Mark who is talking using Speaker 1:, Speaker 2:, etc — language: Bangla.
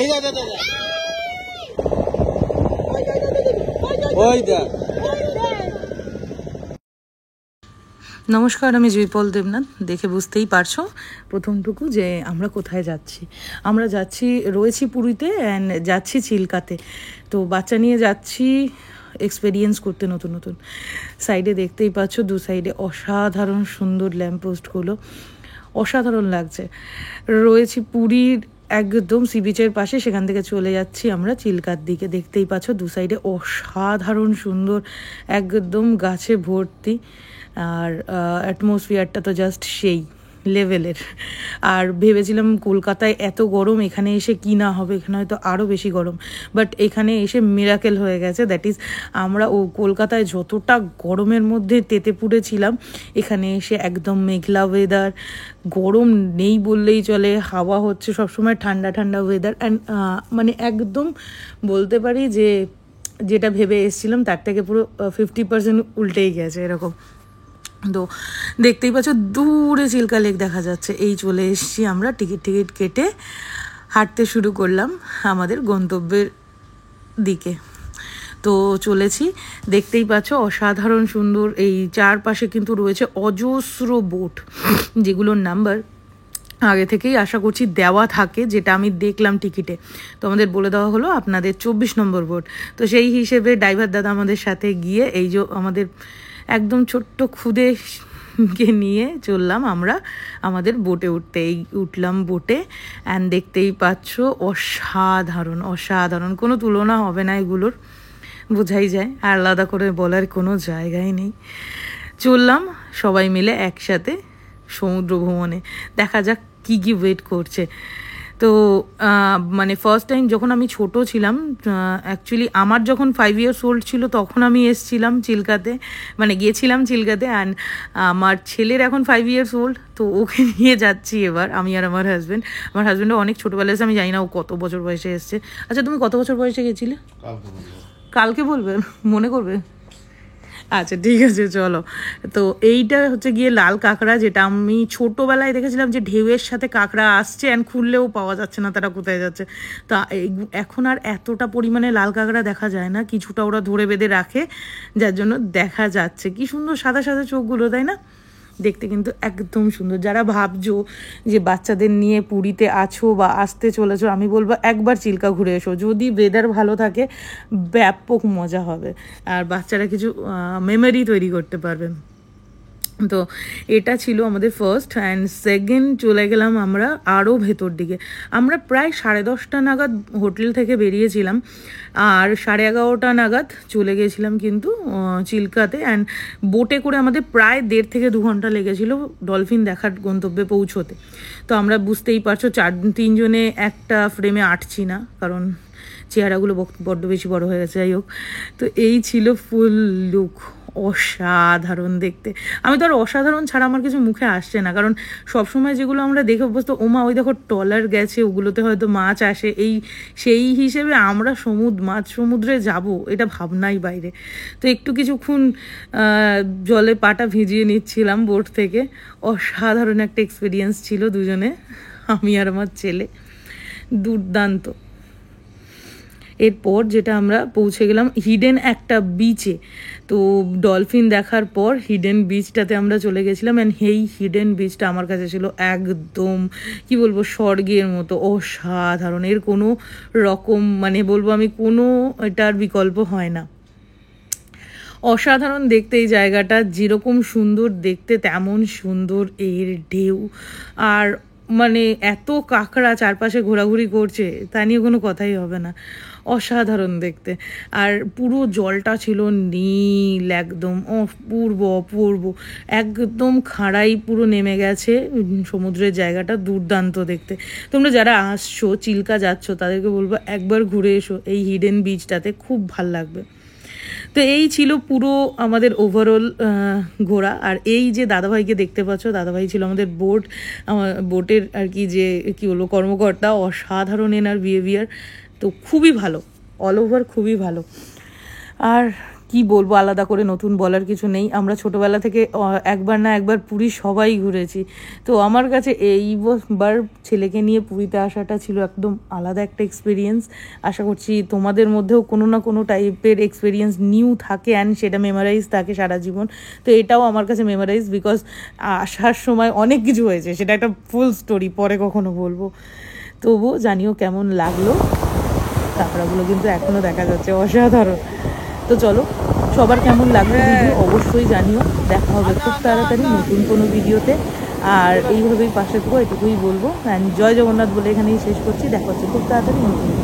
Speaker 1: এই দা দা দা ওই দা।
Speaker 2: নমস্কার, আমি জয়পল দেবনাথ। দেখে বুঝতেই পারছো প্রথমটুকু যে আমরা কোথায় যাচ্ছি। আমরা রয়েছি পুরীতে অ্যান্ড যাচ্ছি চিল্কাতে। তো বাচ্চা নিয়ে যাচ্ছি এক্সপেরিয়েন্স করতে নতুন নতুন। সাইডে দেখতেই পাচ্ছ দু সাইডে অসাধারণ সুন্দর ল্যাম্পপোস্টগুলো, অসাধারণ লাগছে। রয়েছি পুরীর একদম সি বিচের পাশে, সেখান থেকে চলে যাচ্ছি আমরা চিল্কার দিকে। দেখতেই পাচ্ছ দু সাইডে অসাধারণ সুন্দর, একদম গাছে ভর্তি। আর অ্যাটমসফিয়ারটা তো জাস্ট সেই লেভেলের। আর ভেবেছিলাম কলকাতায় এত গরম, এখানে এসে কি না হবে, এখানে হয়তো আরও বেশি গরম। বাট এখানে এসে মিরাকেল হয়ে গেছে। দ্যাট ইজ, আমরা কলকাতায় যতটা গরমের মধ্যে তেতে পুড়েছিলাম, এখানে এসে একদম মেঘলা ওয়েদার, গরম নেই বললেই চলে, হাওয়া হচ্ছে সবসময়, ঠান্ডা ঠান্ডা ওয়েদার। অ্যান্ড মানে একদম বলতে পারি যে যেটা ভেবে এসেছিলাম তার থেকে পুরো 50% উল্টেই গেছে এরকম। তো দেখতেই পাচ্ছ দূরে চিল্কা লেক দেখা যাচ্ছে। এই চলে এসেছি আমরা, টিকিট কেটে হাঁটতে শুরু করলাম আমাদের গন্তব্যের দিকে। তো চলেছি, দেখতেই পাচ্ছ অসাধারণ সুন্দর। এই চারপাশে কিন্তু রয়েছে অজস্র বোট, যেগুলোর নাম্বার আগে থেকেই আশা করছি দেওয়া থাকে, যেটা আমি দেখলাম টিকিটে। তো আমাদের বলে দেওয়া হলো আপনাদের 24 নম্বর বোট। তো সেই হিসেবে ড্রাইভার দাদা আমাদের সাথে গিয়ে এই যে আমাদের একদম ছোট্ট খুদেকে নিয়ে চললাম আমরা আমাদের বোটে উঠলাম বোটে। অ্যান্ড দেখতেই পাচ্ছ অসাধারণ অসাধারণ, কোনো তুলনা হবে না এগুলোর, বোঝাই যায়, আর আলাদা করে বলার কোনো জায়গাই নেই। চললাম সবাই মিলে একসাথে সমুদ্র ভ্রমণে, দেখা যাক কী কী ওয়েট করছে। তো মানে ফার্স্ট টাইম যখন আমি ছোট ছিলাম, অ্যাকচুয়ালি আমার যখন 5 years old ছিল তখন আমি এসছিলাম চিল্কাতে, মানে গিয়েছিলাম চিল্কাতে। অ্যান্ড আমার ছেলের এখন 5 years old, তো ওকে নিয়ে যাচ্ছি এবার, আমি আর আমার হাজব্যান্ডও অনেক ছোটোবেলায় এসে, আমি জানি না ও কত বছর বয়সে এসছে। আচ্ছা, তুমি কত বছর বয়সে গেছিলে? কালকে বলবে, মনে করবে? আচ্ছা ঠিক আছে, চলো। তো এইটা হচ্ছে গিয়ে লাল কাঁকড়া, যেটা আমি ছোটোবেলায় দেখেছিলাম যে ঢেউয়ের সাথে কাঁকড়া আসছে অ্যান্ড খুললেও পাওয়া যাচ্ছে না তারা কোথায় যাচ্ছে। তা এখন আর এতটা পরিমাণে লাল কাঁকড়া দেখা যায় না, কিছুটা ওরা ধরে বেঁধে রাখে, যার জন্য দেখা যাচ্ছে। কি সুন্দর সাদা সাদা চোখগুলো, তাই না? দেখতে কিন্তু একদম সুন্দর। যারা ভাবছো যে বাচ্চাদের নিয়ে পুরীতে আছো বা আসতে চলেছো, আমি বলবো একবার চিল্কা ঘুরে এসো। যদি ওয়েদার ভালো থাকে ব্যাপক মজা হবে, আর বাচ্চারা কিছু মেমোরি তৈরি করতে পারবে। তো এটা ছিল আমাদের ফার্স্ট। অ্যান্ড সেকেন্ড চলে গেলাম আমরা আরও ভেতর দিকে। আমরা প্রায় 10:30 নাগাদ হোটেল থেকে বেরিয়েছিলাম, আর 11:30 নাগাদ চলে গেছিলাম কিন্তু চিল্কাতে। অ্যান্ড বোটে করে আমাদের প্রায় 1.5 থেকে 2 ঘন্টা লেগেছিলো ডলফিন দেখার গন্তব্যে পৌঁছোতে। তো আমরা বুঝতেই পারছো 3 জনে একটা ফ্রেমে আটছি না, কারণ চেহারাগুলো বড্ড বেশি বড় হয়ে গেছে। যাই হোক, তো এই ছিল ফুল লুক, অসাধারণ দেখতে। আমি তো আর অসাধারণ ছাড়া আমার কিছু মুখে আসছে না, কারণ সবসময় যেগুলো আমরা দেখে অভ্যস্ত, ওমা ওই দেখো ট্রলার গেছে, ওগুলোতে হয়তো মাছ আসে, সেই হিসেবে আমরা সমুদ্রে যাব এটা ভাবনাই বাইরে। তো একটু কিছুক্ষণ জলে পাটা ভিজিয়ে নিচ্ছিলাম বোট থেকে। অসাধারণ একটা এক্সপিরিয়েন্স ছিল দুজনে, আমি আর আমার ছেলে, দুর্দান্ত। এরপর যেটা আমরা পৌঁছে গেলাম হিডেন একটা বিচে। তো ডলফিন দেখার পর হিডেন বিচটাতে আমরা চলে গেছিলাম। অ্যান্ড এই হিডেন বিচটা আমার কাছে ছিল একদম কি বলবো, স্বর্গের মতো অসাধারণ। এর কোনো রকম মানে বলবো আমি, কোনো এটার বিকল্প হয় না। অসাধারণ দেখতে এই জায়গাটা, যেরকম সুন্দর দেখতে তেমন সুন্দর এর ঢেউ। আর মানে এত কাঁকড়া চারপাশে ঘোরাঘুরি করছে, তা নিয়ে কোনো কথাই হবে না, অসাধারণ দেখতে। আর পুরো জলটা ছিল নীল, একদম অপূর্ব, একদম খাড়াই পুরো নেমে গেছে সমুদ্রের জায়গাটা, দুর্দান্ত দেখতে। তোমরা যারা আসছো, চিল্কা যাচ্ছ, তাদেরকে বলবো একবার ঘুরে এসো এই হিডেন বিচটাতে, খুব ভাল লাগবে। তো এই ছিল পুরো আমাদের ওভারঅল ঘোরা। আর এই যে দাদাভাইকে দেখতে পাচ্ছ, দাদাভাই ছিল আমাদের বোটের আর কি যে কী বলবো কর্মকর্তা, অসাধারণ এনার বিহেভিয়ার, তো খুবই ভালো, অল ওভার খুবই ভালো। আর কি বলবো, আলাদা করে নতুন বলার কিছু নেই। আমরা ছোটোবেলা থেকে একবার না একবার পুরী সবাই ঘুরেছি। তো আমার কাছে এইবার ছেলেকে নিয়ে পুরীতে আসাটা ছিল একদম আলাদা একটা এক্সপিরিয়েন্স। আশা করছি তোমাদের মধ্যেও কোনো না কোনো টাইপের এক্সপিরিয়েন্স নিউ থাকে অ্যান্ড সেটা মেমোরাইজ থাকে সারা জীবন। তো এটাও আমার কাছে মেমোরাইজ, বিকজ আসার সময় অনেক কিছু হয়েছে, সেটা একটা ফুল স্টোরি, পরে কখনো বলবো। তবুও জানিও কেমন লাগলো। কাঁকড়াগুলো কিন্তু এখনও দেখা যাচ্ছে, অসাধারণ। তো চলো, সবার কেমন লাগলো ভিডিও অবশ্যই জানিও। দেখা হবে খুব তাড়াতাড়ি নতুন কোনো ভিডিওতে। আর এইভাবেই পাশে থেকো, এটুকুই বলবো। অ্যান্ড জয় জগন্নাথ বলে এখানেই শেষ করছি। দেখা হচ্ছে খুব তাড়াতাড়ি নতুন